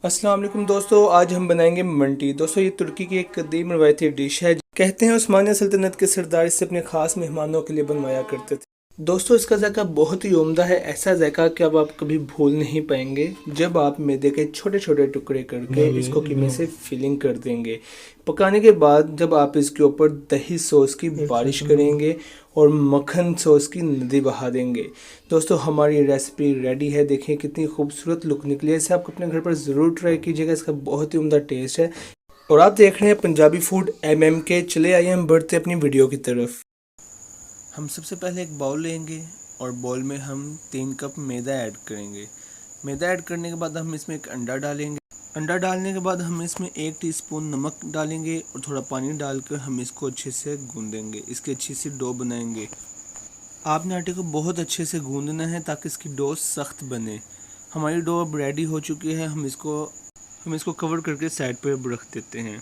अस्सलाम वालेकुम दोस्तों, आज हम बनाएंगे मंटी। दोस्तों, ये तुर्की की एक कदीम रवायती डिश है। कहते हैं उस्मानिया सल्तनत के सरदार इसे अपने खास मेहमानों के लिए बनवाया करते थे। दोस्तों, इसका जायका बहुत ही उम्दा है, ऐसा जायका कि अब आप कभी भूल नहीं पाएंगे जब आप मैदे के छोटे छोटे टुकड़े करके इसको कीमे से फिलिंग कर देंगे। पकाने के बाद जब आप इसके ऊपर दही सॉस की बारिश करेंगे और मक्खन सॉस की नदी बहा देंगे। दोस्तों, हमारी रेसिपी रेडी है। देखिए कितनी खूबसूरत लुक निकली है। इसे आप अपने घर पर ज़रूर ट्राई कीजिएगा, इसका बहुत ही उम्दा टेस्ट है। और आप देख रहे हैं पंजाबी फूड MM के। चले आइए हम बढ़ते अपनी वीडियो की तरफ। हम सबसे पहले एक बाउल लेंगे और बाउल में हम 3 कप मैदा ऐड करेंगे। मैदा ऐड करने के बाद हम इसमें एक अंडा डालेंगे। अंडा डालने के बाद हम इसमें 1 टीस्पून नमक डालेंगे और थोड़ा पानी डालकर हम इसको अच्छे से गूंदेंगे। इसकी अच्छी सी डो बनाएंगे। आपने आटे को बहुत अच्छे से गूंदना है ताकि इसकी डो सख्त बने। हमारी डो अब रेडी हो चुकी है। हम इसको कवर करके साइड पर रख देते हैं।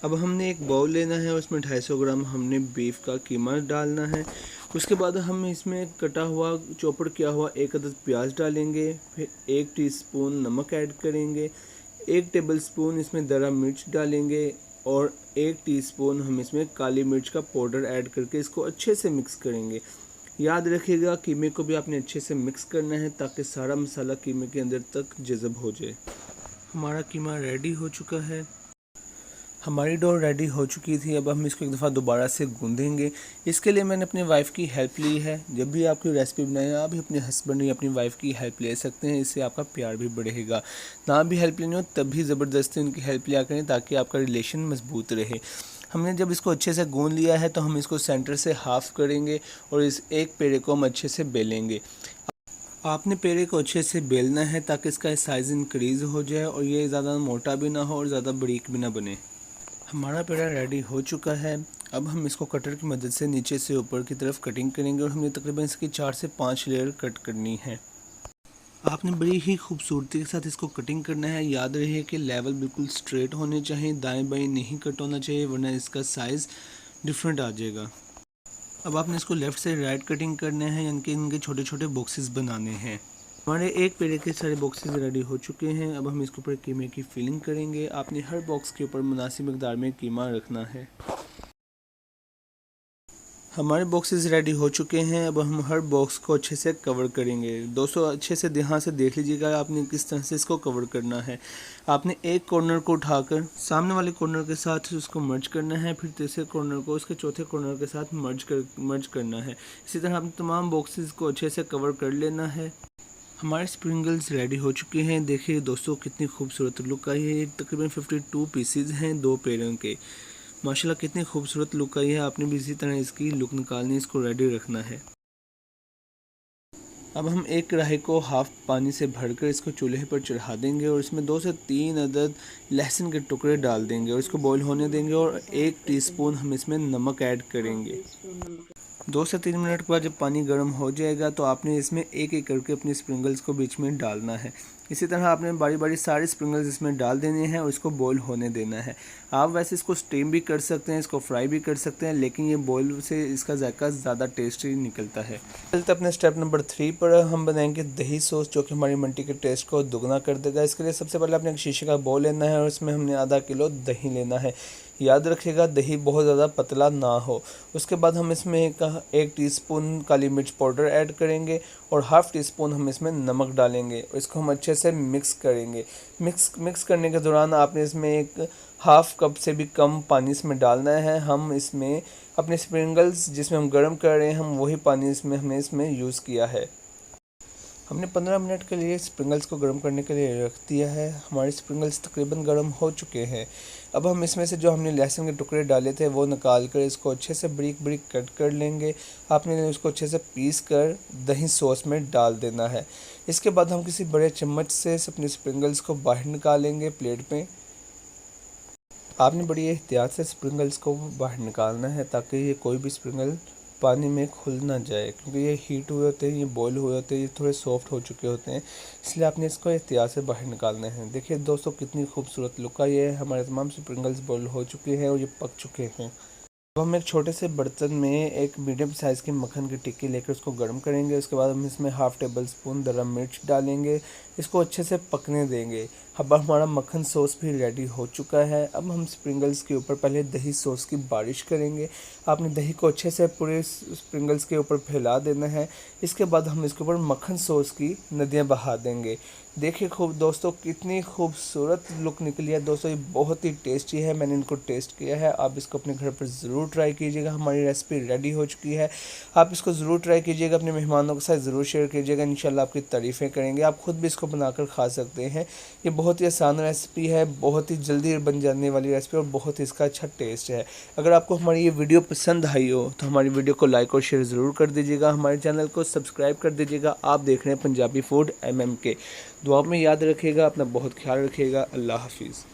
अब हमने एक बाउल लेना है और उसमें 250 ग्राम हमने बीफ का कीमा डालना है। उसके बाद हम इसमें कटा हुआ चॉपर किया हुआ 1 अदद प्याज डालेंगे। फिर 1 टीस्पून नमक ऐड करेंगे। 1 टेबलस्पून इसमें दरा मिर्च डालेंगे और 1 टीस्पून हम इसमें काली मिर्च का पाउडर ऐड करके इसको अच्छे से मिक्स करेंगे। याद रखिएगा कीमे को भी आपने अच्छे से मिक्स करना है ताकि सारा मसाला कीमे के अंदर तक जज़ब हो जाए। हमारा कीमा रेडी हो चुका है। हमारी डो रेडी हो चुकी थी। अब हम इसको एक दफ़ा दोबारा से गूंदेंगे। इसके लिए मैंने अपनी वाइफ़ की हेल्प ली है। जब भी आपकी रेसिपी बनाएं आप भी अपने हस्बैंड या अपनी वाइफ़ की हेल्प ले सकते हैं। इससे आपका प्यार भी बढ़ेगा। ना भी हेल्प लेनी हो तब भी ज़बरदस्ती उनकी हेल्प लिया करें ताकि आपका रिलेशन मजबूत रहे। हमने जब इसको अच्छे से गूंद लिया है तो हम इसको सेंटर से हाफ़ करेंगे और इस एक पेड़े को हम अच्छे से बेलेंगे। आपने पेड़े को अच्छे से बेलना है ताकि इसका साइज़ इंक्रीज़ हो जाए और ये ज़्यादा मोटा भी ना हो और ज़्यादा बारीक भी ना बने। हमारा पेड़ा रेडी हो चुका है। अब हम इसको कटर की मदद से नीचे से ऊपर की तरफ कटिंग करेंगे और हमें तकरीबन इसकी 4 से 5 लेयर कट करनी है। आपने बड़ी ही खूबसूरती के साथ इसको कटिंग करना है। याद रहे कि लेवल बिल्कुल स्ट्रेट होने चाहिए, दाएं बाएं नहीं कट होना चाहिए वरना इसका साइज़ डिफरेंट आ जाएगा। अब आपने इसको लेफ़्ट से राइट कटिंग करना है, यानी कि इनके छोटे छोटे बॉक्सेस बनाने हैं। हमारे एक पेड़े के सारे बॉक्सेस रेडी हो चुके हैं। अब हम इसके ऊपर कीमे की फिलिंग करेंगे। आपने हर बॉक्स के ऊपर मुनासिब मकदार में कीमा रखना है। हमारे बॉक्सेस रेडी हो चुके हैं। अब हम हर बॉक्स को अच्छे से कवर करेंगे। दोस्तों, अच्छे से ध्यान से देख लीजिएगा आपने किस तरह से इसको कवर करना है। आपने एक कॉर्नर को उठाकर सामने वाले कॉर्नर के साथ उसको मर्ज करना है, फिर तीसरे कॉर्नर को उसके चौथे कॉर्नर के साथ मर्ज करना है। इसी तरह आपने तमाम बॉक्सेस को अच्छे से कवर कर लेना है। हमारे स्प्रिंगल्स रेडी हो चुके हैं। देखिए दोस्तों कितनी खूबसूरत लुक आई है। ये तकरीबन 52 पीसीज हैं 2 पेड़ों के। माशाल्लाह कितनी खूबसूरत लुक आई है। आपने भी इसी तरह इसकी लुक निकालनी, इसको रेडी रखना है। अब हम एक कढ़ाई को हाफ पानी से भरकर इसको चूल्हे पर चढ़ा देंगे और इसमें 2 से 3 अदद लहसुन के टुकड़े डाल देंगे और इसको बॉईल होने देंगे और 1 टीस्पून हम इसमें नमक ऐड करेंगे। 2 से 3 मिनट के बाद जब पानी गर्म हो जाएगा तो आपने इसमें एक एक करके अपने स्प्रिंगल्स को बीच में डालना है। इसी तरह आपने बारी बारी सारे स्प्रिंगल्स इसमें डाल देने हैं और इसको बॉईल होने देना है। आप वैसे इसको स्टीम भी कर सकते हैं, इसको फ्राई भी कर सकते हैं, लेकिन ये बॉईल से इसका जायका ज़्यादा टेस्टी निकलता है। चलते अपने स्टेप नंबर 3 पर हम बनाएंगे दही सॉस, जो कि हमारी मंटी के टेस्ट को दुगना कर देगा। इसके लिए सबसे पहले आपने एक शीशे का बाउल लेना है और इसमें हमने आधा किलो दही लेना है। याद रखिएगा दही बहुत ज़्यादा पतला ना हो। उसके बाद हम इसमें 1 टीस्पून काली मिर्च पाउडर ऐड करेंगे और हाफ़ टी स्पून हम इसमें नमक डालेंगे और इसको हम अच्छे से मिक्स करेंगे। मिक्स करने के दौरान आपने इसमें एक हाफ़ कप से भी कम पानी इसमें डालना है। हम इसमें अपने स्प्रिंगल्स जिसमें हम गर्म कर रहे हैं, हम वही पानी हमने इसमें यूज़ किया है। हमने 15 मिनट के लिए स्प्रिंगल्स को गर्म करने के लिए रख दिया है। हमारे स्प्रिंगल्स तकरीबन गर्म हो चुके हैं। अब हम इसमें से जो हमने लहसुन के टुकड़े डाले थे वो निकाल कर इसको अच्छे से बारीक बारीक कट कर लेंगे। आपने उसको अच्छे से पीस कर दही सॉस में डाल देना है। इसके बाद हम किसी बड़े चम्मच से अपने स्प्रिंगल्स को बाहर निकालेंगे प्लेट में। आपने बड़ी एहतियात से स्प्रिंगल्स को बाहर निकालना है ताकि ये कोई भी स्प्रिंगल पानी में खुल ना जाए, क्योंकि ये हीट हुए होते हैं, ये बॉईल हुए होते हैं, ये थोड़े सॉफ्ट हो चुके होते हैं, इसलिए आपने इसको एहतियात से बाहर निकालना है। देखिए दोस्तों कितनी खूबसूरत लुक आई है। हमारे तमाम स्प्रिंगल्स बॉईल हो चुके हैं और ये पक चुके हैं। अब हम एक छोटे से बर्तन में एक मीडियम साइज़ की मक्खन की टिक्की लेकर उसको गर्म करेंगे। उसके बाद हम इसमें हाफ़ टेबल स्पून गरम मिर्च डालेंगे, इसको अच्छे से पकने देंगे। अब हमारा मक्खन सॉस भी रेडी हो चुका है। अब हम स्प्रिंगल्स के ऊपर पहले दही सॉस की बारिश करेंगे। आपने दही को अच्छे से पूरे स्प्रिंगल्स के ऊपर फैला देना है। इसके बाद हम इसके ऊपर मक्खन सॉस की नदियाँ बहा देंगे। देखिए खूब दोस्तों कितनी खूबसूरत लुक निकली है। दोस्तों ये बहुत ही टेस्टी है, मैंने इनको टेस्ट किया है। आप इसको अपने घर पर ज़रूर ट्राई कीजिएगा। हमारी रेसिपी रेडी हो चुकी है, आप इसको ज़रूर ट्राई कीजिएगा, अपने मेहमानों के साथ ज़रूर शेयर कीजिएगा। इंशाल्लाह आपकी तारीफ़ें करेंगे, आप खुद भी इसको बनाकर खा सकते हैं। ये बहुत ही आसान रेसिपी है, बहुत ही जल्दी बन जाने वाली रेसिपी और बहुत ही इसका अच्छा टेस्ट है। अगर आपको हमारी ये वीडियो पसंद आई हो तो हमारी वीडियो को लाइक और शेयर ज़रूर कर दीजिएगा। हमारे चैनल को सब्सक्राइब कर दीजिएगा। आप देख रहे हैं पंजाबी फूड MM के। दुआ में याद रखिएगा, अपना बहुत ख्याल रखिएगा। अल्लाह हाफिज़।